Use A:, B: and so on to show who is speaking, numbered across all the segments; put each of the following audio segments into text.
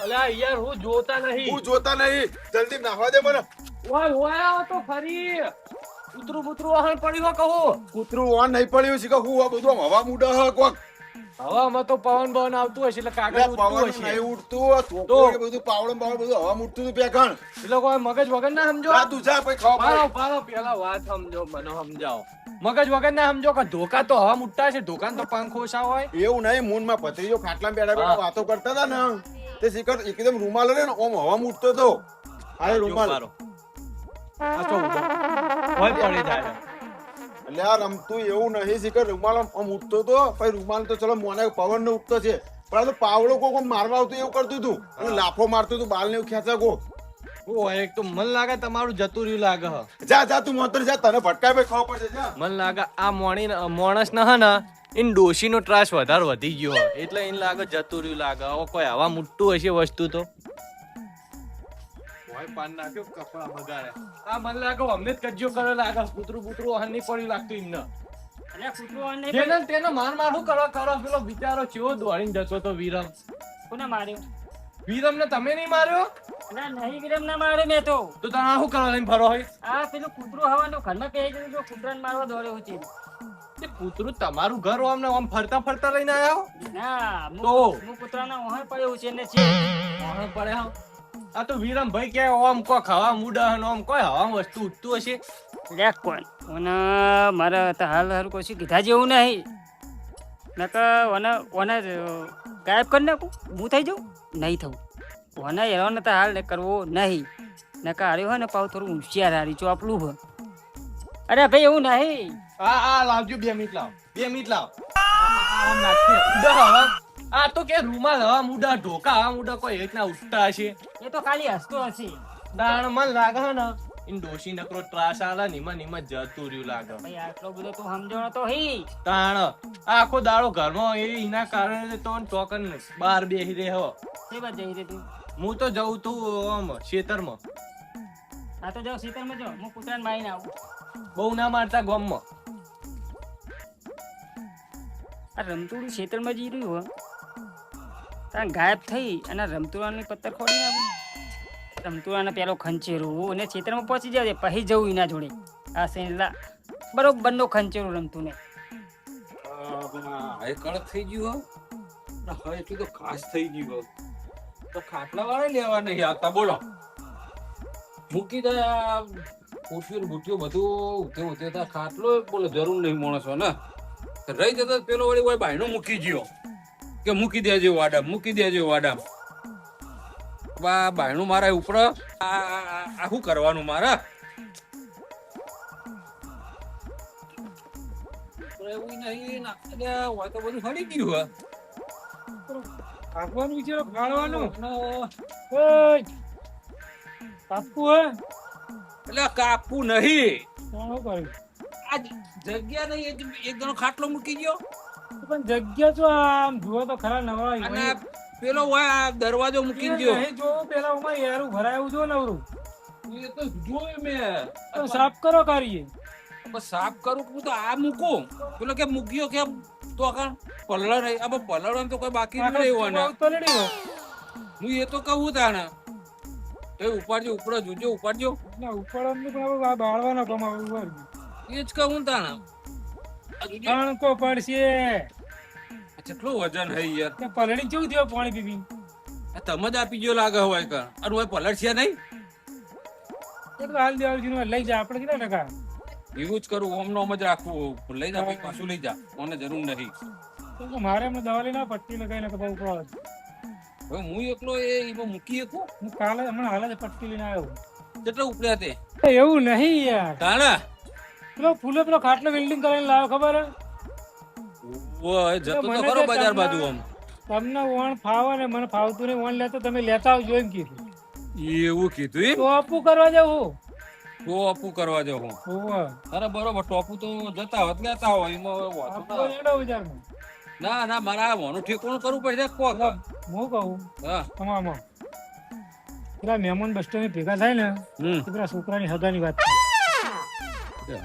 A: અલ્યા યાર હું જોતા નહીં.
B: હું જોતા નહીં. જલ્દી નાખવા દે મને.
A: ઓય તો ફરી કૂતરું વાહન પડ્યું કહું.
B: કૂતરું ઓન નહીં પડ્યું છે કે હું આ બધું હવા મૂડા હ કોક.
A: હવામાં તો પવન આવતું હશે એટલે કાગળ
B: પવન
A: ઉડતું
B: નહીં
A: હશે.
B: ઉડતું તો બધું પાવડમ બધું હવા મૂડતું હતું પેકણ.
A: એટલે કોઈ મગજ વગર ના સમજો.
B: આ તું જા પછી ખાવા
A: પારો પેલા વાત સમજો, મને સમજાવો. મગજ વગર ના સમજો કે ધોકા તો હવા મુટ્ટા છે, ધોકાન તો પંખ ઓછા હોય.
B: એવું નહીં. મૂન માં પથરીઓ ખાટલામાં બેઠા બેઠા વાતો કરતા હતા ને તે શિખર એકદમ રૂમાલ રે ને ઓમ હવા મૂડતો હતો. આ રૂમાલ
A: આ તો હોય પડી જાય.
B: એટલે આ રમતું એવું નહીં શિખર રૂમાલ આમ ઉઠતો હતો. પછી રૂમાલ તો ચલો મોને પવન ને ઉઠતો છે પણ આ તો પાવડો કોઈ મારવા આવતું એવું કરતું હતું અને લાફો મારતું હતું બાલ ને એવું ખેંચા કો.
A: ઓય એક તો મન લાગે તમારું જતું રહ્યું લાગે હ.
B: જા તું મોતર જા, તને ભટકાય ભાઈ ખાવા પડશે. જા
A: મન લાગે આ માણસ ના હે ને ઇન ડોશીનો ત્રાસ વધારે વધી ગયો હે. એટલે એને લાગે જતું રહ્યું લાગે. હવે કોઈ આવા મોટું હશે વસ્તુ તો ઓય પાન નાખ્યો કપડા બગાડે. આ મન લાગે અમને જ કજ્જો કરે લાગે. કૂતરું વાહન નહીં પડ્યું લાગતું એમને.
C: અલ્યા કૂતરું વાહન નહીં
A: તેને માર શું કરો પેલો બિચારો ચેવો દોડીને જતો તો વિરમ.
C: કોને માર્યો?
A: વિરમ ને તમે નહીં માર્યો?
C: અલ્યા નહીં વિરમ ના માર્યો મેં તો.
A: તો તમે શું કરવા લઈને ફરો હોય?
C: આ પેલું કૂતરું હવાનું ઘરમાં પહેરી ગયું તો કૂતરાને મારવા દોડ્યો છે.
A: તે કૂતરું તમારું ઘર આમ ફરતા લઈને આવ્યો?
C: ના
A: તો?
C: હું કૂતરાના ઓહણ પડ્યો છે ને છે.
A: ઓહણ પડે હા. આ તો વિરમ ભાઈ કે આમ કોઈ ખાવા મુડા આમ કોઈ હવા વસ્તુ ઉઠતું હશે.
C: લે કોણ ઓને મારે તો હાલ કશું કીધા જેવું નહીં. નકર ઓને ગાયબ કરી નાખું હું થઈ જાઉં નહીં થવું. ઓને એનો તો હાલ કરવો નહીં. નકર હાર્યો હોય ને પાછું થોડું હોશિયાર હારી ચોપલું હોય. અરે ભાઈ એવું નહીં.
A: આ લાવજો 2 મિનિટ લાવ. 2 મિનિટ લાવ. આમ નાખી આ તો કે રૂમાલ હવા મુડા ઢોકા હવા મુડા કોઈ રીતના ઉઠતા હશે.
C: એ તો ખાલી હસતો હશે.
A: દાણ મન લાગે હે ને ઇન ડોશી નકરો ત્રાસ આલા નિમન જતું રહ્યું લાગે.
C: ભાઈ આટલો બધો તું સમજણો તો હી.
A: તાણ આખો દાડો ઘરમાં એના કારણે તો ચોકન બહાર બેહી રહે હો.
C: તે બાદ જઈ રે તું.
A: હું તો જઉં તું આમ ખેતરમાં.
C: હા તો જાઓ સીતરમાં જાઓ. હું કૂતરાને મારીને આવું.
A: બહુ ના મારતા ગામમાં.
C: આ રમતુડું ખેતરમાં જઈ રહ્યું હોય ત્યાં ગાયબ થઈ અને રમતુડાની પત્તર ખોડી નાખું. રમતુડાને પેલો ખંચેરું અને ખેતરમાં પહોંચી જાય પછી જવું એના જોડે. આ સેલા બરોબરનો ખંચેરું રમતું ને.
D: હવે કડક થઈ ગયું હો. હવે એટલું તો ખાસ થઈ ગયું હો. તો ખાટલા વાળા લેવા નહીં આવતા બોલો. મૂકી દે ખુરશીઓ બુટીઓ બધું ઉતે ખાટલો બોલો જરૂર નહીં માણસો ને. રહી જતા પેલો વળી હોય બાયનો મૂકી ગયો કે મૂકી દેજો વાડામ. બા બાયણું મારા ઉપર આ શું કરવાનું મારા? એવું નહીં હોય તો બધું ફરી ગયું
C: કાપવાનું વિચારો ફાળવાનું કાપવું હે
D: એટલે કાપવું નહીં.
C: શું કર્યું?
D: આ જગ્યા નહીં એક જણો ખાટલો મૂકી ગયો
C: પણ જગ્યા તો આમ જુઓ તો ખરા નવા
D: અને પેલો હોય આ દરવાજો મૂકી ગયો.
C: જો પેલા ઉમાં યારું ભરાયું જો નવરું
D: એ તો જોયું મેં.
C: તો સાફ કરો કરીએ.
D: બસ સાફ કરું તો આ મૂકું પેલો કે મૂક્યો કે તો પલળ રહી. આ પલળ તો કોઈ બાકી નહીં રહેવાનું. હું એ તો કહું તાને તો ઉપાડજો ઉપાડજો
C: ઉપાડવાનું પણ બાળવાનો કમાવું
D: એ જ કહું તાને.
C: અણકો પડશે.
D: કેટલું વજન હે યાર.
C: પલળી કેવું થયો પાણી પીવી?
D: તમે જ આપી ગયો લાગે હોય કર. અરે હોય પલળ છે નહીં
C: હાલ દેવા લઈ જા. આપણે કેટલા ટકા
D: એવું જ કરું. ઓમ નો જ રાખવું. લઈ જા પાછું લઈ જા. મને જરૂર નથી.
C: મારે એમને દવા લઈને પટ્ટી લગાવીને બહુ ઉપાડ.
D: હવે હું એકલો એમાં મૂકી શકું?
C: હું કાલે હમણાં હાલ જ પટ્ટી લઈને આવ્યો.
D: કેટલા ઉપડ્યા તે?
C: એવું નહીં યાર.
D: તાણા
C: પેલો ખાટલો બિલ્ડિંગ કરીને લાવ્યો ખબર હે?
D: જતો તો ખરો બજાર બાજુ. આમ
C: તમને ઓણ ફાવે ને મને ફાવતું નહીં. ઓણ લેતો તમે લેતા આવજો એમ કીધું.
D: એવું કીધું એમ?
C: ટોપું કરવા જવું.
D: ટોપું કરવા જાવ. અરે બરોબર ટોપું તો જતા હોત લેતા હોય એમાં. ના મારા મોનું ઠેકોણું કરવું પડશે.
C: હું કહું
D: હા
C: તમામાં પેલા મહેમાન બસ સ્ટેન્ડ ભેગા થાય ને પેલા છોકરાની હગાની વાત.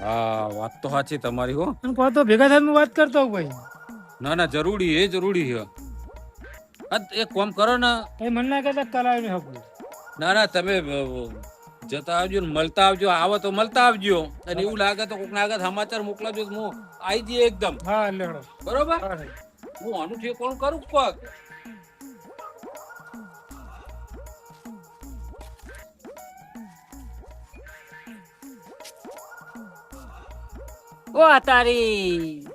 D: હા વાત તો સાચી તમારી હો.
C: તો ભેગા થાય વાત કરતો ભાઈ.
D: ના ના જરૂરી એ જરૂરી છે એક કામ કરો ને
C: એ મન ના કહેતા કરાવી હકું
D: ના ના તમે જતા આવજો ને મળતા આવજો આવો તો મળતા આવજો અને એવું લાગે તો કોક આગળ સમાચાર મોકલાજો તો હું આવી જઈએ એકદમ
C: હા લેડો
D: બરોબર
C: હા
D: હું આનું ઠેકોણ કરું પગ
C: ઓ તારી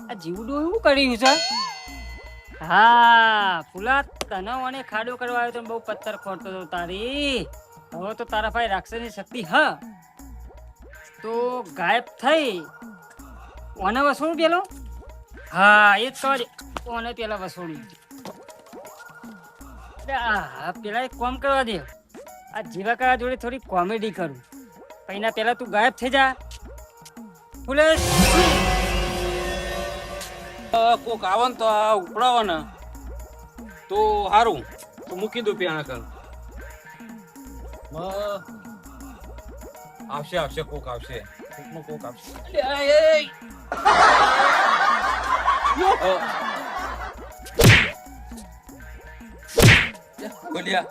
C: આ જીવડું એવું કર્યું છે હા ફૂલા તને મને ખાડો કરવા આવ્યો તો બહુ પથ્થર ખોટતો હતો તારી હવે તો તારા ભાઈ રાક્ષસની શક્તિ હા તો ગાયબ થઈ ઓને વસોડું પેલો હા એ જ કહે ઓને પેલા વસોડ્યું આ પેલા એક કામ કરવા દે આ જીવા કાકા જોડે થોડી કોમેડી કરું પહેલા પેલા તું ગાયબ થઈ જા ફૂલે
D: કોક આવે ને તો આ ઉપડાવો ને તો સારું તો મૂકી દઉં પ્યાણા કર આવશે આવશે કોક આવશે કોકનું કોક આવશે બોલ્યા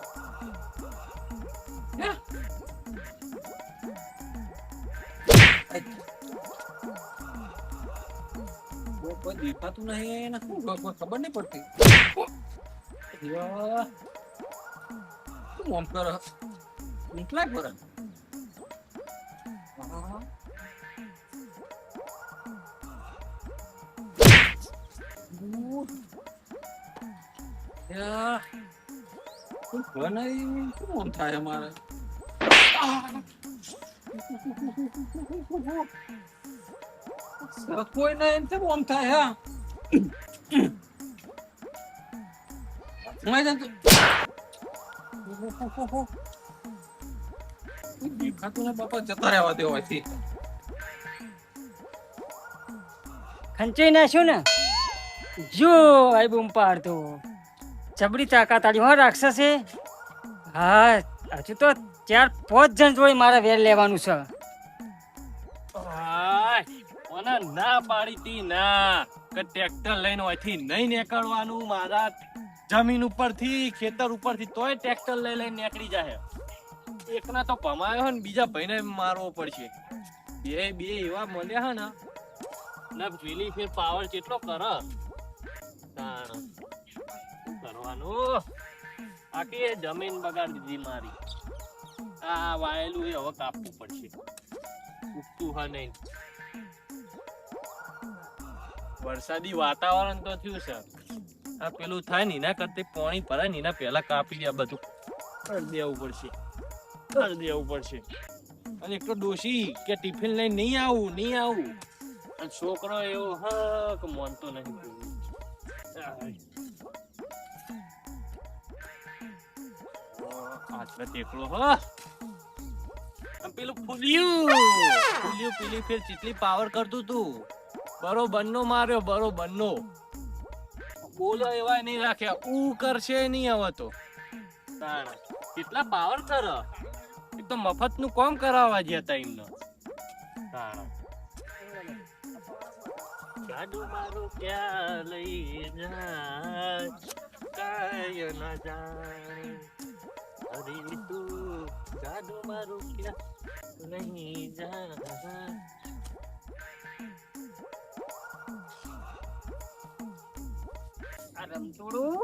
D: કોઈ દેખાતું નહીં ને શું ખબર નહીં પડતી શું આમ કર નીકળા કરે શું આમ થાય અમારે કોઈ ના એમ કેમ આમ થાય હા દેખાતું ને બાપા જતા રહેવા દેવાથી
C: ખંચાઈ નાખ્યો ને જો આઈ બૂમ પાડતો જબરી તાકાત આલી હો રાક્ષસે હા હજુ તો 4-5 જણ જોડે મારા વેર લેવાનું છે
A: મને ના પાડી તી ના કે ટ્રેક્ટર લઈને અહીંથી નહીં નીકળવાનું મારા જમીન ઉપરથી ખેતર ઉપરથી તોય ટ્રેક્ટર લઈને નીકળી જાય એકના તો પમાયો ને બીજા ભાઈને મારવો પડશે બે એવા મળ્યા હે ને ના પેલી ફેર પાવર કેટલો કર શું કરવાનું આખી જમીન બગાડી દીધી મારી આ વાયેલું એ હવે કાપવું પડશે ઉગતું હા નહીં વરસાદી વાતાવરણ તો થયું છે આ પેલું થાય ને એના કરતા પાણી ભરાય ને એના પહેલા કાપી દે બધું કરી દેવું પડશે અને એક તો ડોશી કે ટિફિન લઈને નહીં આવું અને છોકરો એવો હા કે માનતો નહીં આટલા ટેકડો હા પેલું ફૂલ્યું પેલી ફેર ચીટલી પાવર કરતું તું બરોબર નો માર્યો બરોબર નો બોલો એવા નહીં રાખ્યા ઊ કરશે નહીં હવે તો કેટલા પાવર કર એક તો મફત નું કામ કરાવવા જતા એમને ગાડુ મારું ક્યાં લઈ જાય કાય ના જાય અરે તું ગાડુ મારું ક્યાં લઈ જાય
C: રમતોડું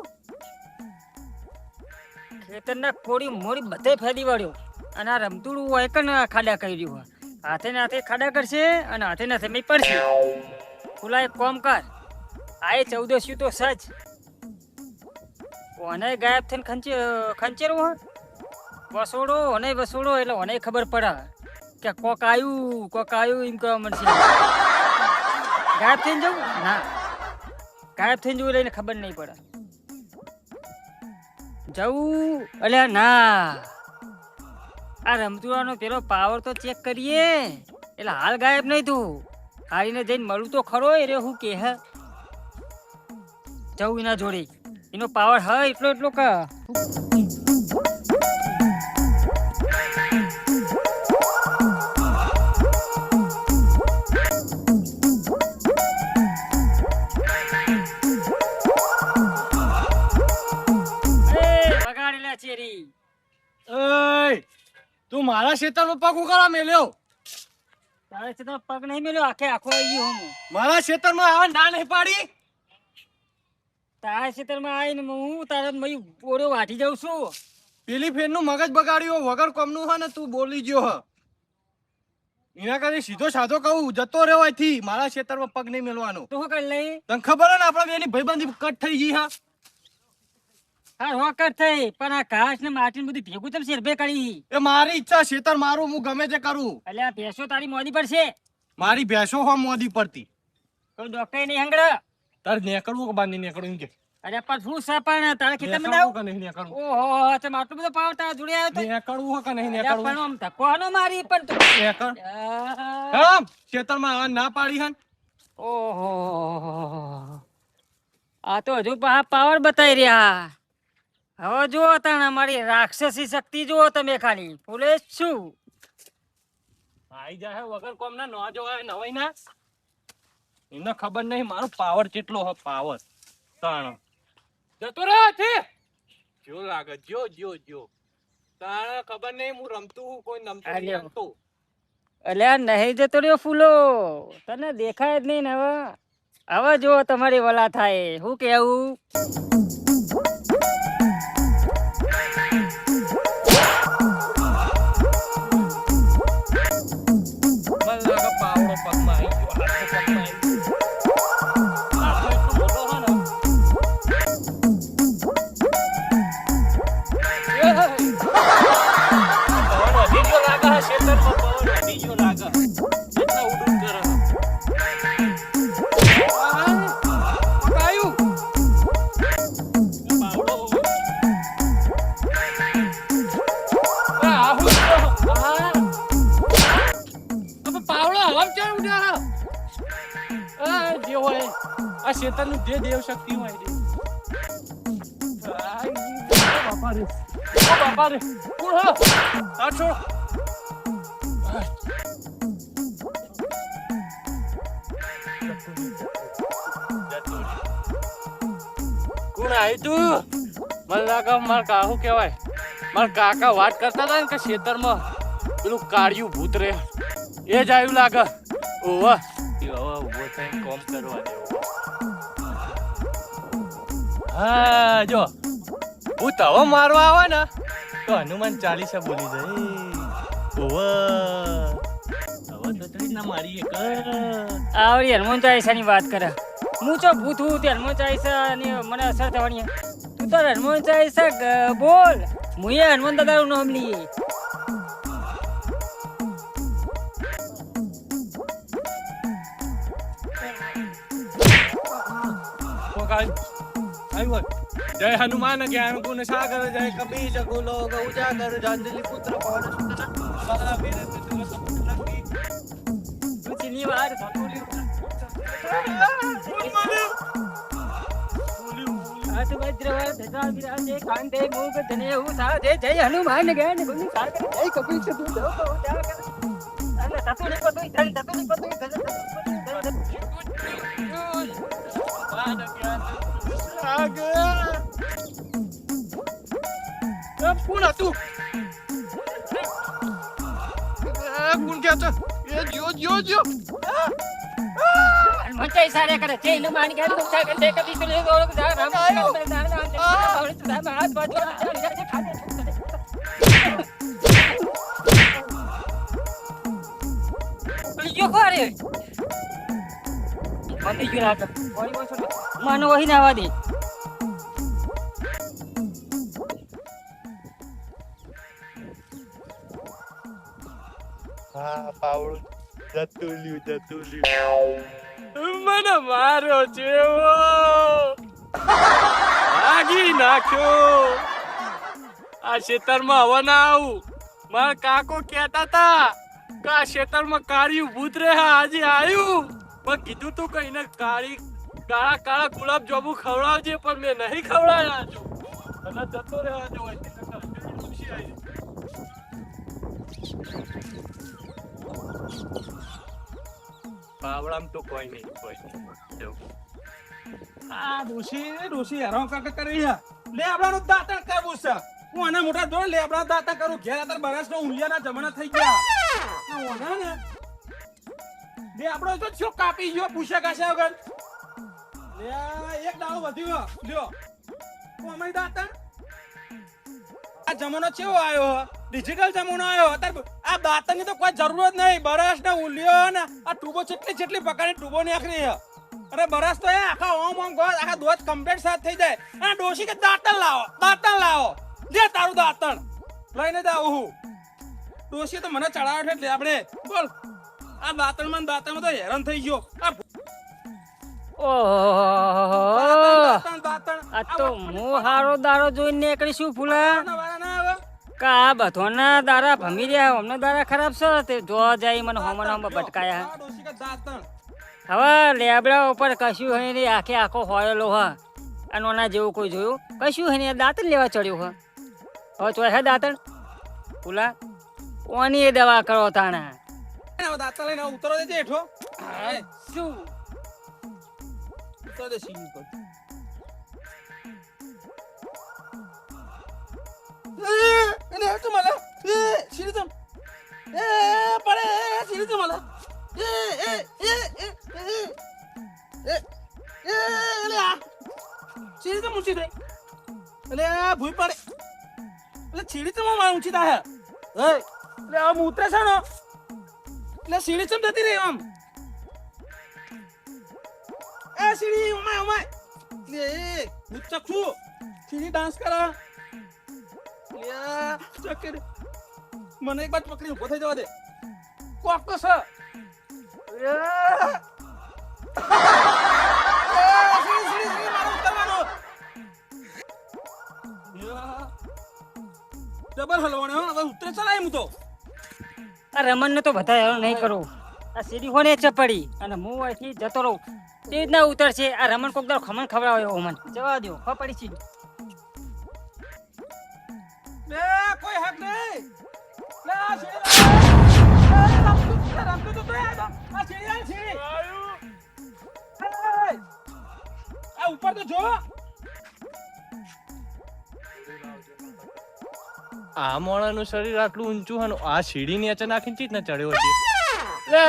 C: ખેતરના કોડી મોડી બધે ફેરી વળ્યો અને આ રમતોડું હોય કે ખાડા કરી રહ્યું હાથે ને હાથે ખાડા કરશે અને હાથે ને હાથે મેં પડશે ખુલા એક કોમ કર આ 14 તો સજ ઓને ગાયબ થઈને ખંચેરું વસોડો ઓને વસોડો એટલે ઓને ખબર પડે કે કોક આયું એમ કહેવા મળશે ગાયબ થઈને જવું ના ગાયબ થઈને જોઈ લઈને ખબર નહીં પડે જવું એટલે ના આ રમતુડાનો પેલો પાવર તો ચેક કરીએ એટલે હાલ ગાયબ નહીં તું હારીને જઈને મળું તો ખરો એ રે હું કે હે જવું એના જોડે એનો પાવર હ એટલો કા
A: ખેતરમાં પગ ઉગાડવા મેલ્યો.
C: તારે ખેતરમાં પગ નહીં મેલ્યો, આખે આખો આવી ગયો હું.
A: મારા ખેતરમાં આવે ના નહીં પાડી.
C: તારા ખેતરમાં આવીને હું તારા મય ઓળો વાટી જાઉં છું.
A: પેલી ફેરનું મગજ બગાડ્યું વગર કોમનું હે ને તું બોલી ગયો હ. એના કરી સીધો સાધો કહું જતો રહ્યો અહીંથી. મારા ખેતરમાં પગ નહીં મેલવાનો.
C: તું શું કરી લઈ?
A: તને ખબર હે ને આપણા બેની ભાઈબંધી કટ થઈ ગઈ હા.
C: હા રોકર થઈ, પણ આ ઘાસ ને માટી ને બધું ભેગું તમે શેરભે કરી.
A: એ મારી ઈચ્છા ખેતર મારું હું ગમે તે કરું.
C: એટલે આ ભેંસો તારી મોદી પડશે.
A: મારી ભેંસો હો મોદી પડતી.
C: કોઈ ડોક્ટર નહીં હંગડ.
A: તારે નીકળવું કે બાર નહીં નીકળવું એમ કે.
C: અરે પણ શું છે પણ તારા ખેતરમાં
A: નીકળવું
C: દાવ.
A: કે નહીં નીકળવું?
C: ઓહો તમે આટલું બધું પાવર તારા જોડે આવ્યો તો.
A: નીકળવું કે નહીં
C: અરે
A: નીકળવું?
C: પણ આમ ધક્કો આનો મારી પણ તું.
A: નીકળ.
C: આહ.
A: આમ ખેતરમાં આવવા ના પાડી હન.
C: ઓહો આ તો હજુ પાવર બતાવી રહ્યા. હવે જુઓ તાણ અમારી રાક્ષસી શક્તિ જુઓ તમે ખાલી. બોલે શું
A: આઈ જાય વગર કોમ ના ન જોવાય નવાઈ ના. એમને ખબર નહીં મારો પાવર કેટલો હ પાવર. તાણ જતો રહે છે. જો લાગે જો તાણ ખબર નહીં હું રમતું હું કોઈ નમતું નહીં
C: આલ્યો.
A: રમતું.
C: અલ્યા નહીં જતો રહ્યો ફૂલો, તને દેખાય જ નહીં ને હવે. હવે જુઓ તમારી વલા થાય. શું કેવું?
A: મને લાગે પાવડો પગમાં આવી ગયો. હાથો પગમાં આવી ગયો. હાથો એટલો મોટો હે ને. પવન વધી ગયો લાગે હે ખેતરમાં. પવન વધી ગયો લાગે. એટલા ઉડું કરે હે. પકાયું. પાવડો. આ હું આ પાવડો હવામ ચાલ ઉડ્યા. જે હોય આ શેતાનનું જે દેવ શક્તિ હોય રે. બાપા રે બાપા રે કોણ હો આ છો. કોણ આવ્યું તું? મને લાગે મારા કાહુ કહેવાય. મારા કાકા વાત કરતા હતા ને કે ખેતરમાં પેલું કાળિયું ભૂત રે એ જ આવ્યું લાગે. ઓવા હવે ઉભો થઈને કોમ કરવા દેવો. હા જો ભૂત હવે મારવા આવે ને તો હનુમાન ચાલીસા બોલી જાય. ઓવા હવે તો તરી ના મારી એક.
C: આવડી હનુમાન ચાલીસાની વાત કરે. હું ચો ભૂત હું તે હનુમાન ચાલીસાની મને અસર થવાની હે. તું તો હનુમાન ચાલીસા બોલ. મુએ હનુમાન દાદાનું નામ લઈએ.
A: जय हनुमान ज्ञान गुण सागर जय कपीश कुलोक उजागर जांजलि पुत्र पवन सुत महावीर त्रिशूल समुद्र लंकी.
C: તુચની વાર થતુલી હાથ વજ્રવાર ધજા વિરાજે કાંધે મૂગ ધને ઉસાજે જય હનુમાન જ્ઞાન ગુણ સાગર જય કપીશ કુલોક ઉજાગર. અને થતુલી પતુઈ ધન થતુલી પતુઈ ધન
A: કોણ હતું? કોણ ક્યાં છે? એ જો
C: હનુમાન ચાલીસા રે કરે જય હનુમાન જ્ઞાન ગુણ સાગર જય કપીશ કુલોક ઉજાગર. રામ રામ રામ રામ હાથ વજ્રવાર ધજા વિરાજે કાંધે કોરે મંદી ગયો લાગે. કોઈ બોલ છો માનો વહી ના વાદી.
A: હા પાવડું જતું લ્યું. મને માર્યો છે ભાગી નાખ્યો. આ ખેતરમાં હવે ના આવું. મારા કાકો કહેતા હતા કે આ ખેતરમાં કાળિયું ભૂત રે. આજે આવ્યું પણ કીધું તું કઈ ને કાળા કાળા ગુલાબ જાંબુ ખવડાવજે પણ મેં નહીં ખવડાવ્યા. અને જતો રહેવા જો પાવડામ તો કોઈ નહીં કોઈ. આ ડોશી હેરાન કાકા કરી લે આપણાનું દાંતણ કરવું છે.
D: હું આના મોટા દોડ લે આપણા દાતા કરું ઘેર આતર બરસનો ઊંલિયાના જમાના થઈ ગયા આ ઓના ને બે આપણો તો છો કાપી ગયો પૂછ્યા કાશ્યા વગર લે એક દાડો વધ્યો લ્યો હું અમારી દાતા આ જમાનો કેવો આવ્યો ડિજિટલ જમાનો આવ્યો અત્યારે આ દાતાની તો કોઈ જરૂર જ નહીં બરસ ને ઊંલિયો ને આ ટૂબો જેટલી પકડી ટૂબો નાખરી અરે બરસ તો એ આખા ઓમ ગોળ આખા દોત કમ્પ્લીટ સાથ થઈ જાય આ ડોશી કે દાંતણ લાવો લે તારું દાંતણ લઈને જાવ હું ડોશી તો મને ચડાવે એટલે આપણે બોલ આ દાંતણમાં તો હેરાન થઈ ગયો
C: આ તો હું હારો દારો જોઈને નીકળીશું ફૂલા કા બધોના દારા ભમી રહ્યા અમને દારા ખરાબ છે તે જોવા જાય મને હોમન ભટકાયા હવે લેબડા ઉપર કશું હોય ને આખો હોયેલો હા આનોના જેવું કોઈ જોયું કશું હોય ને દાંતણ લેવા ચડ્યું હા હવે તો હે દાંતણ ફૂલા કોની એ દવા કરો તાણા
D: દાંતણ લઈને ઉતરો દેજે હેઠો શું ઉતરો દે સીન પર मला शिरीचं पडे शिरीचं मला शिरीचं मुंची दे अरे भूई पडे अरे शिरीचं मग मला उंचीत आहे अरे आम उतरे सा ना अरे शिरीचं देती रे आम ए शिरी उमाय उमाय ले उच्च खू शिरी डान्स करा મને એક બાદ પકડી ઉભો થઈ જવા દે કોક તો છે ડબલ હલવાનો હવે ઉતરે ચલાય હું તો
C: આ રમણ ને તો બધા નહીં કરું આ સીડી હોને ચપડી અને હું અહીંથી જતો રહું તે રીતના ઉતરશે આ રમણ કોક દર ખમણ ખવડાવ્યો મને જવા દો પડી છે
D: લે કોઈ હક નહીં લે આ સીડી રામતું તો આ સીડી આ ઉપર તો જો
A: આ મોણાનું શરીર આટલું ઊંચું હે આ સીડી નીચે નાખીને ચીત ને ચડ્યો છે લે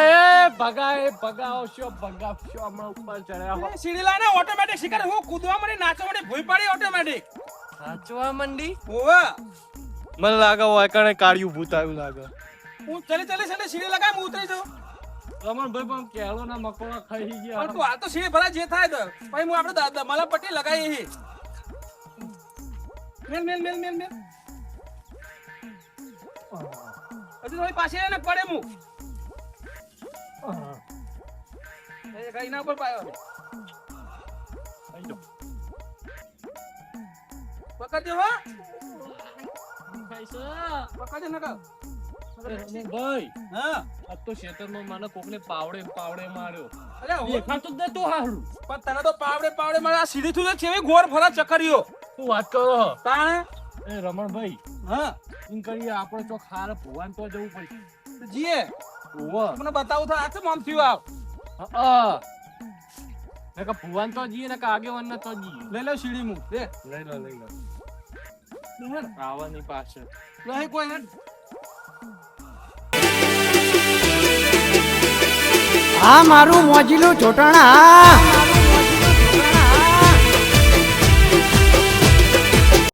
A: ભગાવશો હમણાં ઉપર ચડ્યા
D: સીડી લાઈને ઓટોમેટિક શિકાર હું કૂદવા માંડી નાચવા માંડી ભૂઈ પડી ઓટોમેટિક
A: નાચવા મંડી
D: ઓવા
A: મને લાગે હોય કણે કાળિયું ભૂત આવ્યું લાગે
D: હું ચલે સીડી લગાય હું ઉતરી જાઉં
A: રમણભાઈ પણ કેળો ના મકોડા ખાઈ ગયા
D: પણ તું આ તો સીડી ભરા જે થાય તો પછી હું આપણે દાદા मला પટ્ટી લગાઈ હી મેલ હજુ થોડી પાસે એને પડે હું એ ગાઈ ના ઉપર પાયો પકડ દે હો પકડ દે નકા
A: ભાઈ
D: હા
A: આ તો ખેતરમાં મને કોકને પાવડે માર્યો
D: અરે
A: દેખાતું જ નતું હારું
D: પણ તને તો પાવડે મારે આ સીડી થું છે ગોર ફરા ચકરીઓ
A: તું વાત કરો
D: તાણે
A: એ રમણભાઈ
D: હા
A: એમ કરીએ આપણે ચોક હારે ભુવાન તો જવું પડશે
D: જીએ
A: ઓવો
D: મને બતાવું તો આ છે મમ થયું
A: હા નકા ભુવાન તો જીએ નકા આગેવાન ન તો જીએ
D: લઈ લો સીડી મુ દે
A: લઈ લો આવવાની પાછળ
D: લઈ કોઈ હે
E: આ મારું મોજીલું ચોટણા